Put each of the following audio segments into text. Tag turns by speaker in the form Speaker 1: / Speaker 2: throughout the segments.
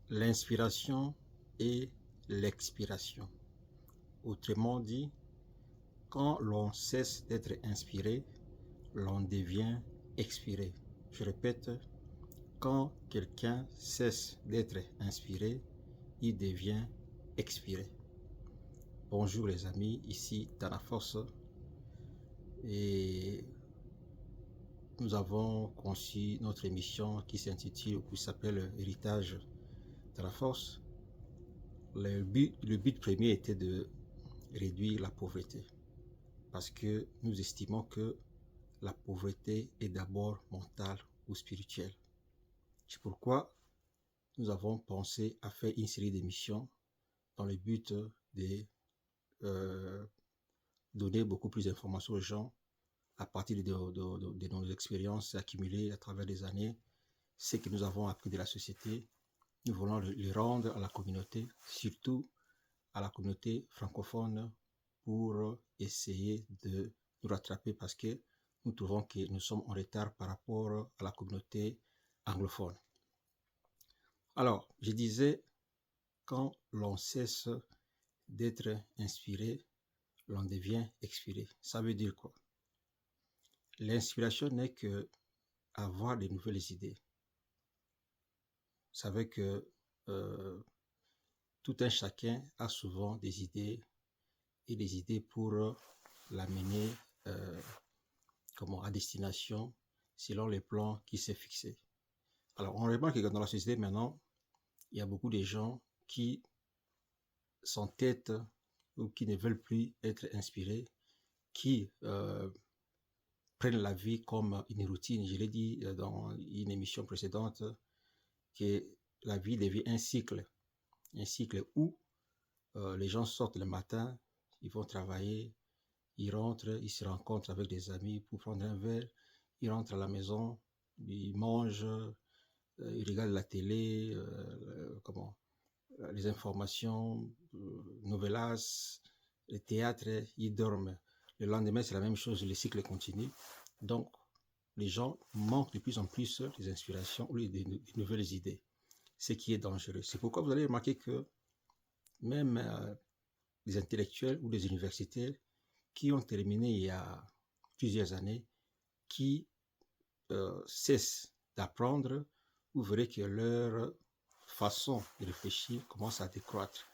Speaker 1: l'inspiration et l'expiration. Autrement dit, quand l'on cesse d'être inspiré, l'on devient expiré. Je répète, quand quelqu'un cesse d'être inspiré, il devient expiré. Bonjour les amis, ici Tana Force et nous avons conçu notre émission qui s'intitule ou qui s'appelle Héritage de la Force. Le but premier était de réduire la pauvreté parce que nous estimons que la pauvreté est d'abord mentale ou spirituelle. C'est pourquoi nous avons pensé à faire une série d'émissions dans le but de donner beaucoup plus d'informations aux gens à partir de nos expériences accumulées à travers les années, ce que nous avons appris de la société. Nous voulons le rendre à la communauté, surtout à la communauté francophone, pour essayer de nous rattraper parce que nous trouvons que nous sommes en retard par rapport à la communauté anglophone. Alors, je disais, quand l'on cesse d'être inspiré, l'on devient expiré. Ça veut dire quoi? L'inspiration n'est que avoir de nouvelles idées. Vous savez que tout un chacun a souvent des idées et des idées pour l'amener à destination selon les plans qui s'est fixés. Alors, on remarque que dans la société maintenant, il y a beaucoup de gens qui s'entêtent ou qui ne veulent plus être inspirés, qui prennent la vie comme une routine. Je l'ai dit dans une émission précédente que la vie devient un cycle où les gens sortent le matin, ils vont travailler, ils rentrent, ils se rencontrent avec des amis pour prendre un verre, ils rentrent à la maison, ils mangent, ils regardent la télé, les informations, novelas, le théâtre, ils dorment. Le lendemain, c'est la même chose, le cycle continue. Donc, les gens manquent de plus en plus des inspirations ou des nouvelles idées, ce qui est dangereux. C'est pourquoi vous allez remarquer que même des intellectuels ou des universitaires qui ont terminé il y a plusieurs années, qui cessent d'apprendre, vous verrez que leur façon de réfléchir commence à décroître.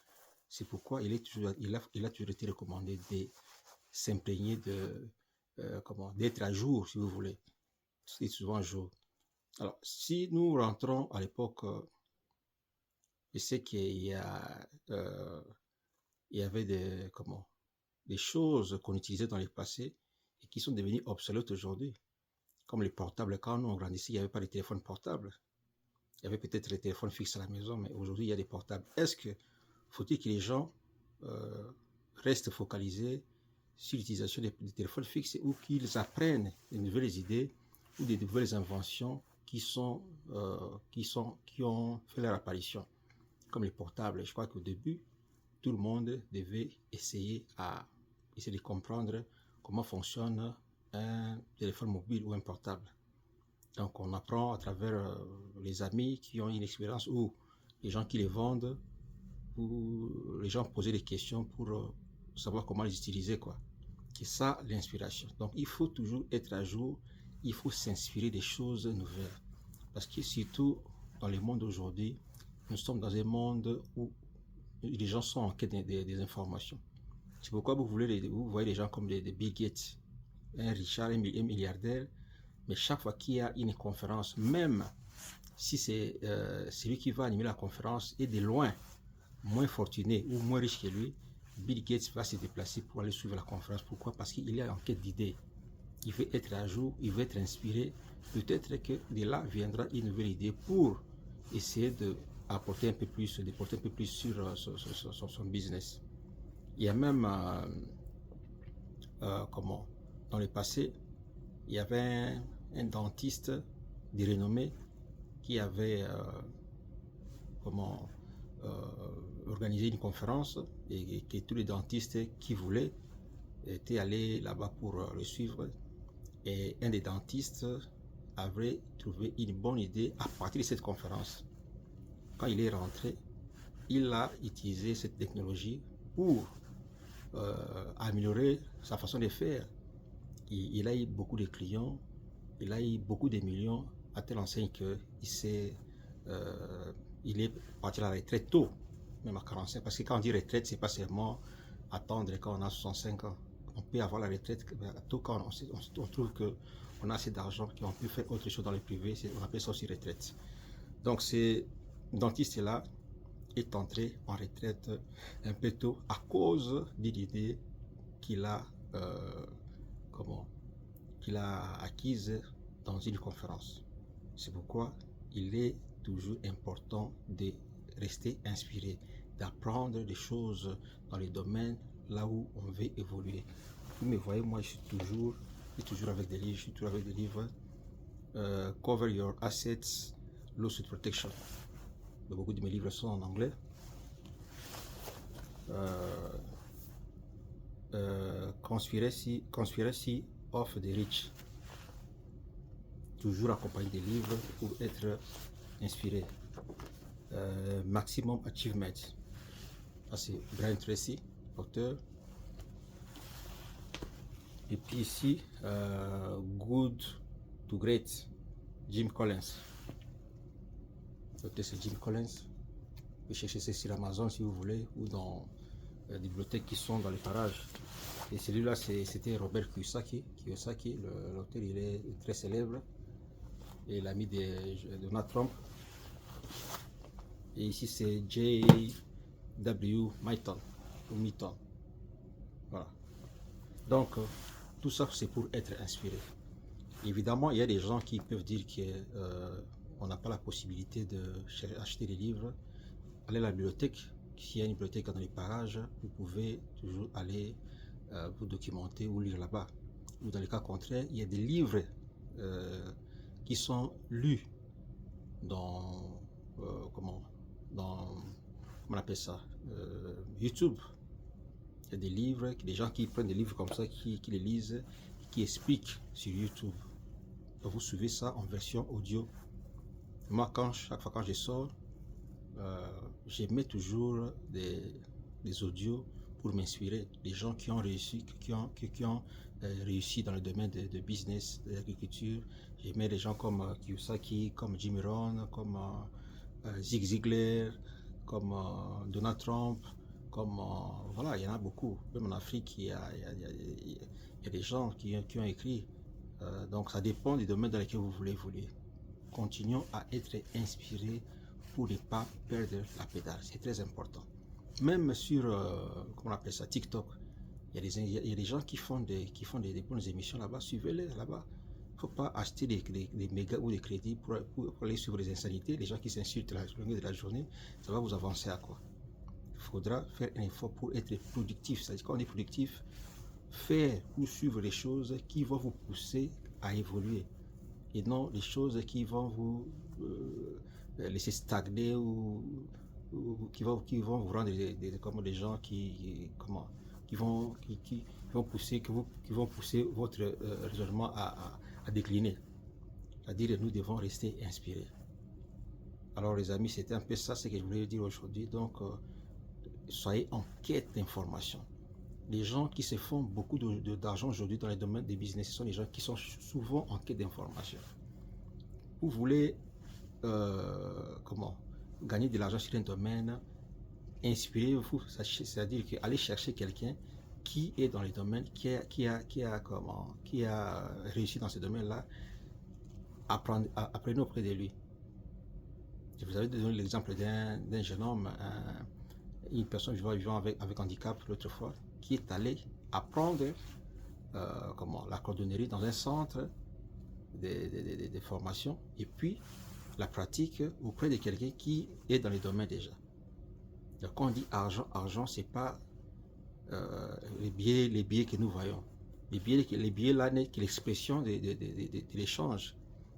Speaker 1: C'est pourquoi il a toujours été recommandé de s'imprégner d'être à jour, si vous voulez. C'est souvent à jour. Alors, si nous rentrons à l'époque, je sais qu'il y avait des choses qu'on utilisait dans le passé et qui sont devenues obsolètes aujourd'hui. Comme les portables, quand nous grandissait, il n'y avait pas de téléphone portable. Il y avait peut-être les téléphones fixes à la maison, mais aujourd'hui, il y a des portables. Est-ce que faut-il que les gens restent focalisés sur l'utilisation des téléphones fixes ou qu'ils apprennent de nouvelles idées ou des nouvelles inventions qui ont fait leur apparition, comme les portables? Je crois qu'au début, tout le monde devait essayer de comprendre comment fonctionne un téléphone mobile ou un portable. Donc, on apprend à travers les amis qui ont une expérience ou les gens qui les vendent, ou les gens posaient des questions pour savoir comment les utiliser, quoi. C'est ça l'inspiration. Donc, il faut toujours être à jour, il faut s'inspirer des choses nouvelles. Parce que surtout dans le monde d'aujourd'hui, nous sommes dans un monde où les gens sont en quête des informations. C'est pourquoi vous voyez des gens comme des Bill Gates, un Richard, un milliardaire, mais chaque fois qu'il y a une conférence, même si c'est celui qui va animer la conférence est de loin moins fortuné ou moins riche que lui, Bill Gates va se déplacer pour aller suivre la conférence. Pourquoi? Parce qu'il est en quête d'idées. Il veut être à jour, il veut être inspiré. Peut-être que de là viendra une nouvelle idée pour essayer d'apporter un peu plus, sur son business. Il y a même, dans le passé, il y avait un dentiste de renommée qui avait organisé une conférence et que tous les dentistes qui voulaient étaient allés là-bas pour le suivre. Et un des dentistes avait trouvé une bonne idée à partir de cette conférence. quand il est rentré, il a utilisé cette technologie pour améliorer sa façon de faire. Il a eu beaucoup de clients, il a eu beaucoup de millions, à telle enseigne il est parti à la retraite tôt, même à 45, parce que quand on dit retraite, c'est pas seulement attendre quand on a 65 ans. On peut avoir la retraite tôt quand on trouve qu'on a assez d'argent, qu'on peut faire autre chose dans le privé, on appelle ça aussi retraite. Donc ce dentiste-là est entré en retraite un peu tôt à cause d'une idée qu'il a, qu'il a acquise dans une conférence. C'est pourquoi il est toujours important de rester inspiré, d'apprendre des choses dans les domaines là où on veut évoluer. Vous me voyez, moi je suis toujours avec des livres, Cover Your Assets, Lawsuit Protection. Beaucoup de mes livres sont en anglais. Conspiracy of the Rich. Toujours accompagné des livres pour être inspiré. Maximum Achievement. Ça c'est Brian Tracy, auteur. Et puis ici, Good to Great, Jim Collins. L'auteur c'est Jim Collins. Vous pouvez chercher ça sur Amazon si vous voulez, ou dans les bibliothèques qui sont dans les parages. Et celui-là, c'était Robert Kiyosaki. L'auteur, il est très célèbre. Et l'ami de Donald Trump. Et ici, c'est J.W. Myton. Voilà. Donc, tout ça, c'est pour être inspiré. Évidemment, il y a des gens qui peuvent dire qu'on n'a pas la possibilité d'acheter des livres. Allez à la bibliothèque. S'il y a une bibliothèque dans les parages, vous pouvez toujours aller vous documenter ou lire là-bas. Ou dans les cas contraires, il y a des livres qui sont lus dans comment on appelle ça, YouTube. Il y a des livres, des gens qui prennent des livres comme ça, qui les lisent, qui expliquent sur YouTube. Donc vous suivez ça en version audio. Moi, chaque fois quand je sors, je mets toujours des audios pour m'inspirer. Des gens qui ont réussi, qui ont réussi dans le domaine de business, de l'agriculture. Je mets des gens comme Kiyosaki, comme Jim Rohn, comme Zig Ziglar, comme Donald Trump, comme voilà, il y en a beaucoup. Même en Afrique, il y a des gens qui ont écrit. Donc ça dépend du domaine dans lequel vous voulez évoluer. Continuons à être inspirés pour ne pas perdre la pédale. C'est très important. Même sur, comment on appelle ça, TikTok, il y a des gens qui font des bonnes émissions là-bas. Suivez-les là-bas. Il ne faut pas acheter des mégas ou des crédits pour aller suivre les insanités. Les gens qui s'insultent à la longueur de la journée, ça va vous avancer à quoi? Il faudra faire un effort pour être productif. C'est-à-dire quand on est productif, faire ou suivre les choses qui vont vous pousser à évoluer et non les choses qui vont vous laisser stagner ou qui vont vous rendre comme des gens qui vont pousser votre raisonnement à décliner. C'est-à-dire nous devons rester inspirés. Alors les amis, c'était un peu ça ce que je voulais dire aujourd'hui. Donc soyez en quête d'information. Les gens qui se font beaucoup d'argent aujourd'hui dans les domaines des business, ce sont les gens qui sont souvent en quête d'information. Vous voulez gagner de l'argent sur un domaine, inspirez-vous, c'est-à-dire qu'allez chercher quelqu'un qui est dans les domaines, qui a réussi dans ce domaine-là, apprenez auprès de lui. Je vous avais donné l'exemple d'un jeune homme, une personne vivant avec handicap l'autre fois, qui est allé apprendre la cordonnerie dans un centre de formation et puis la pratique auprès de quelqu'un qui est dans les domaines déjà. Donc quand on dit argent, c'est pas les billets que nous voyons. Les billets là n'est que l'expression de l'échange.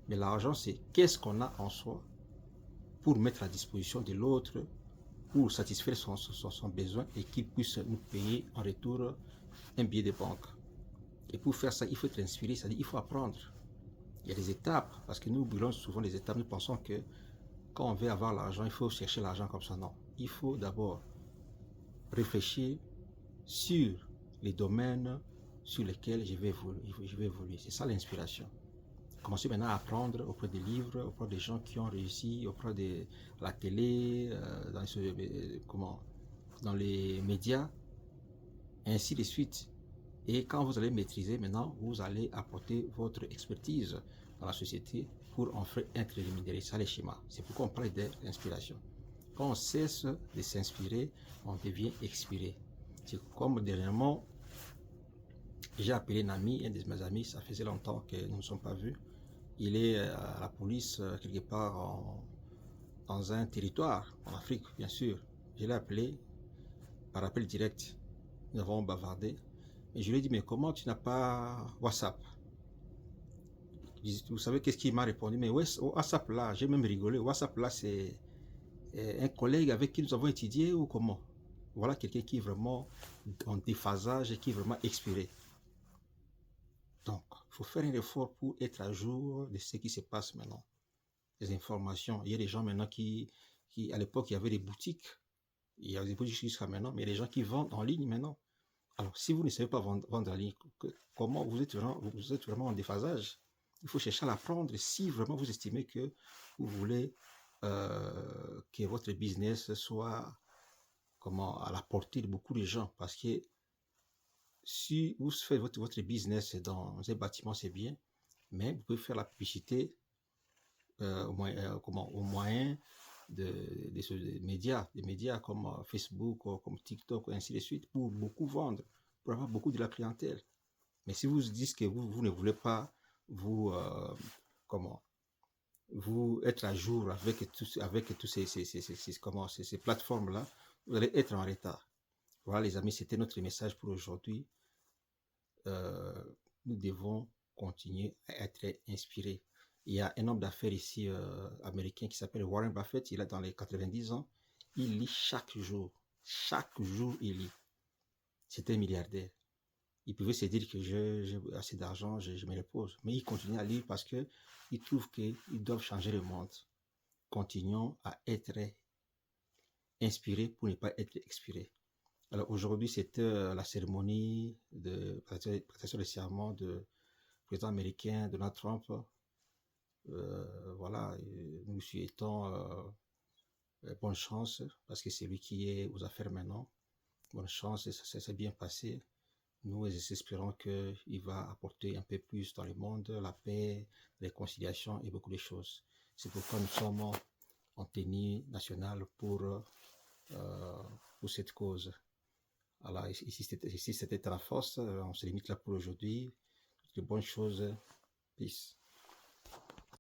Speaker 1: Mais l'argent, c'est qu'est-ce qu'on a en soi pour mettre à disposition de l'autre, pour satisfaire son besoin et qu'il puisse nous payer en retour un billet de banque. Et pour faire ça, il faut être inspiré, c'est-à-dire il faut apprendre. Il y a des étapes, parce que nous oublions souvent les étapes, nous pensons que quand on veut avoir l'argent, il faut chercher l'argent comme ça. Non. Il faut d'abord réfléchir sur les domaines sur lesquels je vais évoluer. C'est ça l'inspiration. Commencer maintenant à apprendre auprès des livres, auprès des gens qui ont réussi, auprès de la télé, dans les médias, ainsi de suite. Et quand vous allez maîtriser, maintenant, vous allez apporter votre expertise dans la société pour en faire être rémunéré. Ça, les schémas. C'est pourquoi on parle d'inspiration. Quand on cesse de s'inspirer, on devient expiré. C'est comme dernièrement, j'ai appelé un ami, un de mes amis, ça faisait longtemps que nous ne nous sommes pas vus. Il est à la police quelque part dans un territoire, en Afrique bien sûr. Je l'ai appelé par appel direct. Nous avons bavardé. Et je lui ai dit, mais comment tu n'as pas WhatsApp? Vous savez qu'est-ce qu'il m'a répondu? Mais WhatsApp là, j'ai même rigolé. WhatsApp là, c'est un collègue avec qui nous avons étudié ou comment? Voilà quelqu'un qui est vraiment en déphasage et qui est vraiment expiré. Donc, il faut faire un effort pour être à jour de ce qui se passe maintenant. Les informations. Il y a des gens maintenant qui à l'époque, il y avait des boutiques. Il y a des boutiques jusqu'à maintenant, mais il y a des gens qui vendent en ligne maintenant. Alors, si vous ne savez pas vendre en ligne, comment vous êtes vraiment en déphasage? Il faut chercher à l'apprendre si vraiment vous estimez que vous voulez que votre business soit à la portée de beaucoup de gens. Parce que si vous faites votre business dans un bâtiment, c'est bien, mais vous pouvez faire la publicité au moyen des médias comme Facebook, comme TikTok, et ainsi de suite, pour beaucoup vendre, pour avoir beaucoup de la clientèle. Mais si vous dites que vous ne voulez pas vous, vous être à jour avec tous ces plateformes-là, vous allez être en retard. Voilà les amis, c'était notre message pour aujourd'hui. Nous devons continuer à être inspirés. Il y a un homme d'affaires ici américain qui s'appelle Warren Buffett, il a dans les 90 ans, il lit chaque jour il lit. C'est un milliardaire. Il pouvait se dire que j'ai assez d'argent, je me repose. Mais il continue à lire parce qu'il trouve qu'ils doivent changer le monde. Continuons à être inspirés pour ne pas être expirés. Alors aujourd'hui, c'était la cérémonie de prestation de serment du président américain Donald Trump. Voilà, nous souhaitons bonne chance parce que c'est lui qui est aux affaires maintenant. Bonne chance, ça s'est bien passé. Nous espérons qu'il va apporter un peu plus dans le monde, la paix, la réconciliation et beaucoup de choses. C'est pourquoi nous sommes en tenue nationale pour cette cause. Alors, ici c'était la force. On se limite là pour aujourd'hui. De bonnes choses. Peace.